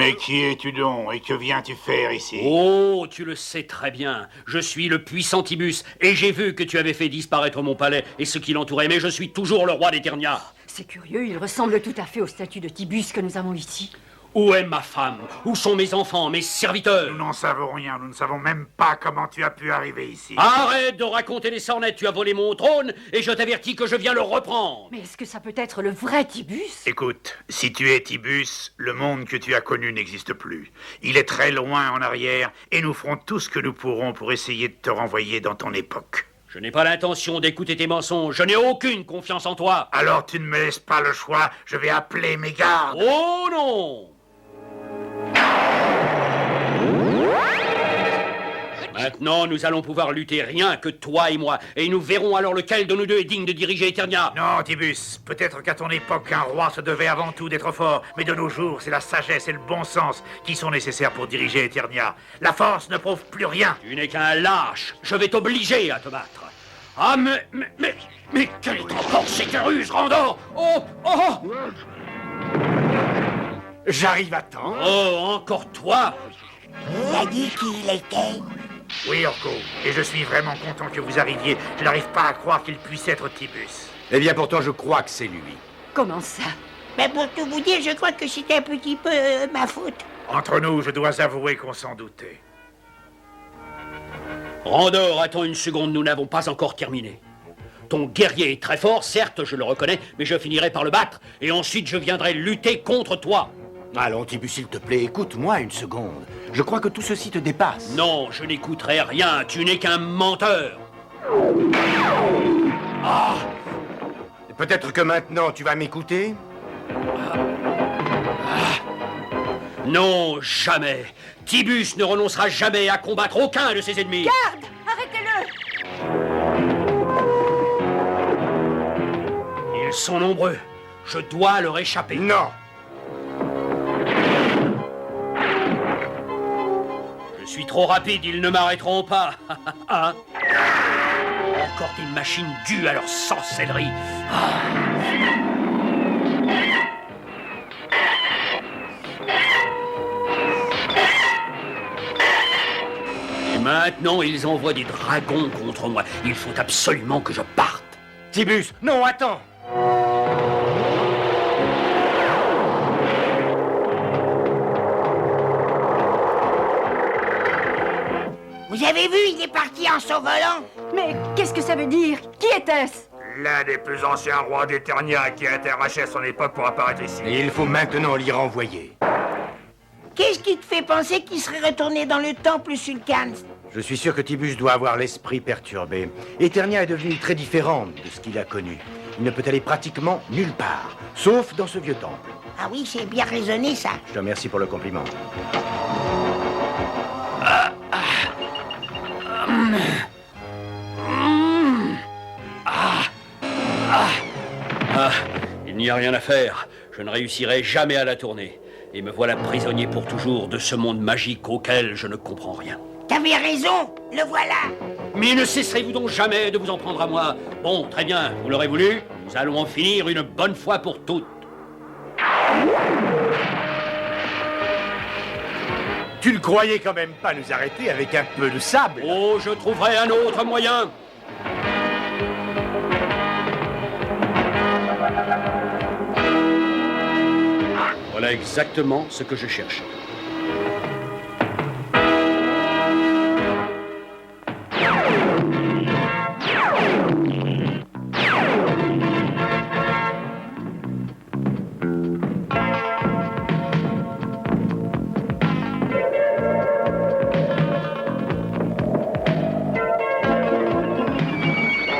Mais qui es-tu donc et que viens-tu faire ici? Oh, tu le sais très bien. Je suis le puissant Tibus, et j'ai vu que tu avais fait disparaître mon palais et ce qui l'entourait, mais je suis toujours le roi d'Eternia. C'est curieux, il ressemble tout à fait au statut de Tibus que nous avons ici. Où est ma femme? Où sont mes enfants, mes serviteurs? Nous n'en savons rien, nous ne savons même pas comment tu as pu arriver ici. Arrête de raconter des sornettes, tu as volé mon trône, et je t'avertis que je viens le reprendre. Mais est-ce que ça peut être le vrai Tibus? Écoute, si tu es Tibus, le monde que tu as connu n'existe plus. Il est très loin en arrière, et nous ferons tout ce que nous pourrons pour essayer de te renvoyer dans ton époque. Je n'ai pas l'intention d'écouter tes mensonges, je n'ai aucune confiance en toi. Alors tu ne me laisses pas le choix, je vais appeler mes gardes. Oh non! Maintenant, nous allons pouvoir lutter rien que toi et moi, et nous verrons alors lequel de nous deux est digne de diriger Eternia. Non, Tibus, peut-être qu'à ton époque, un roi se devait avant tout d'être fort, mais de nos jours, c'est la sagesse et le bon sens qui sont nécessaires pour diriger Eternia. La force ne prouve plus rien. Tu n'es qu'un lâche, je vais t'obliger à te battre. Ah, mais quelle est encore cette ruse, Randor? Oh! J'arrive à temps. Oh, encore toi? Il a dit qui il était. Oui, Orko, et je suis vraiment content que vous arriviez. Je n'arrive pas à croire qu'il puisse être Tibus. Eh bien, pourtant, je crois que c'est lui. Comment ça? Mais pour tout vous dire, je crois que c'était un petit peu ma faute. Entre nous, je dois avouer qu'on s'en doutait. Randor, attends une seconde, nous n'avons pas encore terminé. Ton guerrier est très fort, certes, je le reconnais, mais je finirai par le battre, et ensuite je viendrai lutter contre toi. Allons, Tibus, s'il te plaît, écoute-moi une seconde. Je crois que tout ceci te dépasse. Non, je n'écouterai rien, tu n'es qu'un menteur. Peut-être que maintenant, tu vas m'écouter? Non, jamais. Tibus ne renoncera jamais à combattre aucun de ses ennemis. Garde! Arrêtez-le! Ils sont nombreux. Je dois leur échapper. Non! Je suis trop rapide, ils ne m'arrêteront pas. Hein? Encore des machines dues à leur sorcellerie. Et maintenant, ils envoient des dragons contre moi. Il faut absolument que je parte. Tibus, non, attends! Vous avez vu, il est parti en s'envolant. Mais qu'est-ce que ça veut dire? Qui était-ce? L'un des plus anciens rois d'Eternia qui a été arraché à son époque pour apparaître ici. Et il faut maintenant l'y renvoyer. Qu'est-ce qui te fait penser qu'il serait retourné dans le temple Sulcans? Je suis sûr que Tibus doit avoir l'esprit perturbé. Eternia est devenue très différente de ce qu'il a connu. Il ne peut aller pratiquement nulle part, sauf dans ce vieux temple. Ah oui, c'est bien raisonné, ça. Je te remercie pour le compliment. Il n'y a rien à faire. Je ne réussirai jamais à la tourner. Et me voilà prisonnier pour toujours de ce monde magique auquel je ne comprends rien. T'avais raison, le voilà. Mais ne cesserez-vous donc jamais de vous en prendre à moi? Bon, très bien, vous l'aurez voulu. Nous allons en finir une bonne fois pour toutes. Tu ne croyais quand même pas nous arrêter avec un peu de sable? Oh, je trouverai un autre moyen. Voilà exactement ce que je cherchais.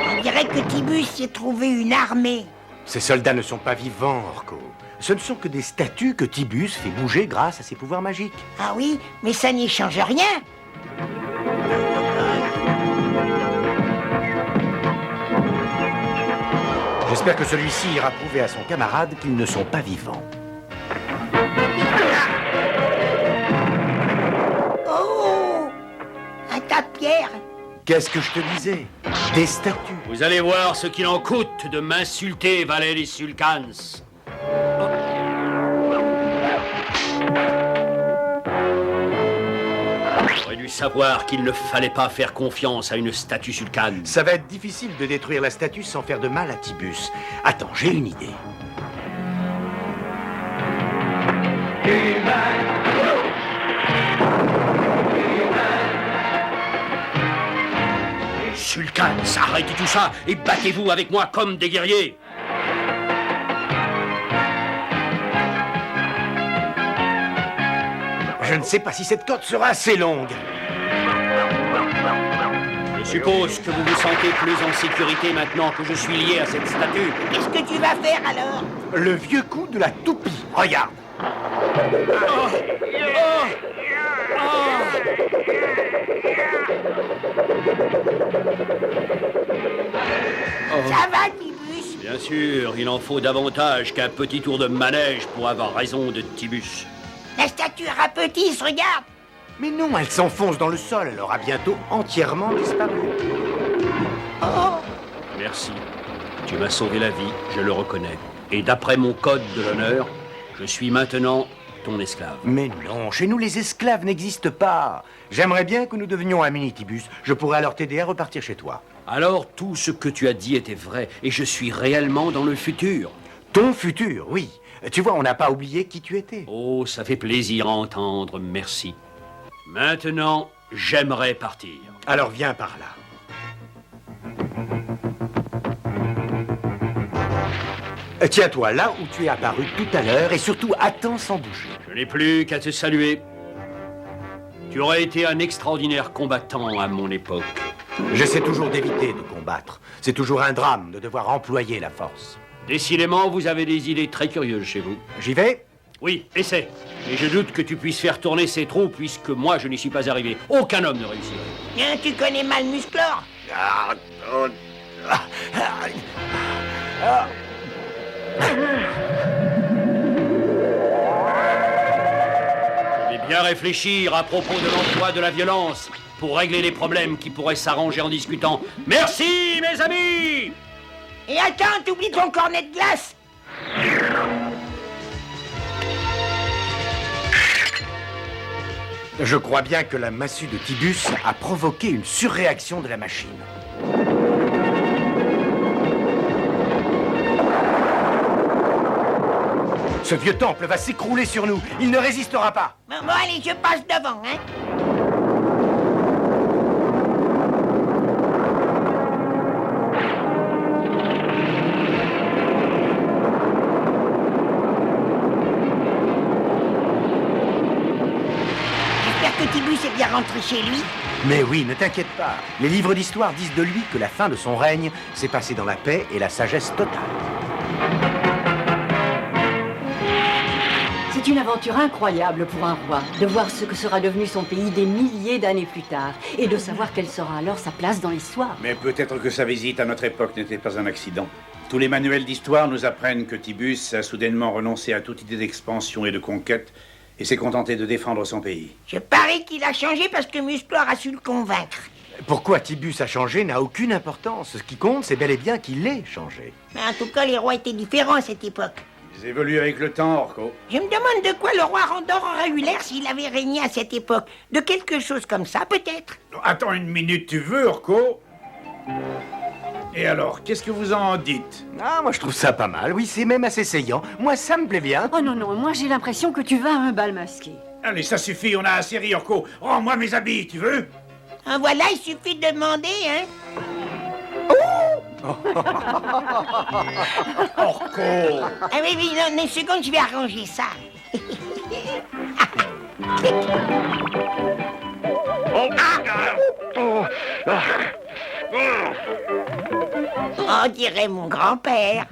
On dirait que Tibus s'est trouvé une armée. Ces soldats ne sont pas vivants, Orko. Ce ne sont que des statues que Tibus fait bouger grâce à ses pouvoirs magiques. Ah oui, mais ça n'y change rien. J'espère que celui-ci ira prouver à son camarade qu'ils ne sont pas vivants. Oh! Un tas de pierres. Qu'est-ce que je te disais? Des statues. Vous allez voir ce qu'il en coûte de m'insulter, valet des Sulcans. savoir qu'il ne fallait pas faire confiance à une statue sulcane. Ça va être difficile de détruire la statue sans faire de mal à Tibus. Attends, j'ai une idée. Sulcane, arrêtez tout ça et battez-vous avec moi comme des guerriers. Je ne sais pas si cette corde sera assez longue. Je suppose que vous vous sentez plus en sécurité maintenant que je suis lié à cette statue. Qu'est-ce que tu vas faire alors? Le vieux coup de la toupie. Regarde. Ça va, Tibus? Bien sûr, il en faut davantage qu'un petit tour de manège pour avoir raison de Tibus. La statue rapetisse, regarde! Mais non, elle s'enfonce dans le sol. Elle aura bientôt entièrement disparu. Oh! Merci. Tu m'as sauvé la vie, je le reconnais. Et d'après mon code de l'honneur, je suis maintenant ton esclave. Mais non, chez nous les esclaves n'existent pas. J'aimerais bien que nous devenions amis, Tibus. Je pourrais alors t'aider à repartir chez toi. Alors tout ce que tu as dit était vrai, et je suis réellement dans le futur. Ton futur, oui. Tu vois, on n'a pas oublié qui tu étais. Oh, ça fait plaisir à entendre, merci. Maintenant, j'aimerais partir. Alors viens par là. Tiens-toi là où tu es apparu tout à l'heure et surtout attends sans bouger. Je n'ai plus qu'à te saluer. Tu aurais été un extraordinaire combattant à mon époque. J'essaie toujours d'éviter de combattre. C'est toujours un drame de devoir employer la force. Décidément, vous avez des idées très curieuses chez vous. J'y vais? Oui, essaie. Et je doute que tu puisses faire tourner ces troupes puisque moi je n'y suis pas arrivé. Aucun homme ne réussirait. Hein, tu connais mal Musclor? Je vais bien réfléchir à propos de l'emploi de la violence pour régler les problèmes qui pourraient s'arranger en discutant. Merci, mes amis! Et attends, t'oublies ton cornet de glace! Je crois bien que la massue de Tibus a provoqué une surréaction de la machine. Ce vieux temple va s'écrouler sur nous. Il ne résistera pas. Bon, allez, je passe devant, hein? J'espère que Tibus est bien rentré chez lui. Mais oui, ne t'inquiète pas. Les livres d'histoire disent de lui que la fin de son règne s'est passée dans la paix et la sagesse totale. C'est une aventure incroyable pour un roi, de voir ce que sera devenu son pays des milliers d'années plus tard, et de savoir quelle sera alors sa place dans l'histoire. Mais peut-être que sa visite à notre époque n'était pas un accident. Tous les manuels d'histoire nous apprennent que Tibus a soudainement renoncé à toute idée d'expansion et de conquête et s'est contenté de défendre son pays. Je parie qu'il a changé parce que Musclor a su le convaincre. Pourquoi Tibus a changé n'a aucune importance. Ce qui compte, c'est bel et bien qu'il ait changé. Mais en tout cas, les rois étaient différents à cette époque. Ils évoluent avec le temps, Orko. Je me demande de quoi le roi Randor aurait eu l'air s'il avait régné à cette époque. De quelque chose comme ça, peut-être. Attends une minute, tu veux, Orko? Et alors, qu'est-ce que vous en dites? Ah, moi je trouve ça pas mal. Oui, c'est même assez saillant. Moi, ça me plaît bien. Oh non, non, moi j'ai l'impression que tu vas à un bal masqué. Allez, ça suffit, on a assez ri, Orko. Rends-moi mes habits, tu veux? Ah, voilà, il suffit de demander, hein. Orko! Ah oui, oui, non, une seconde, je vais arranger ça. On dirait mon grand-père.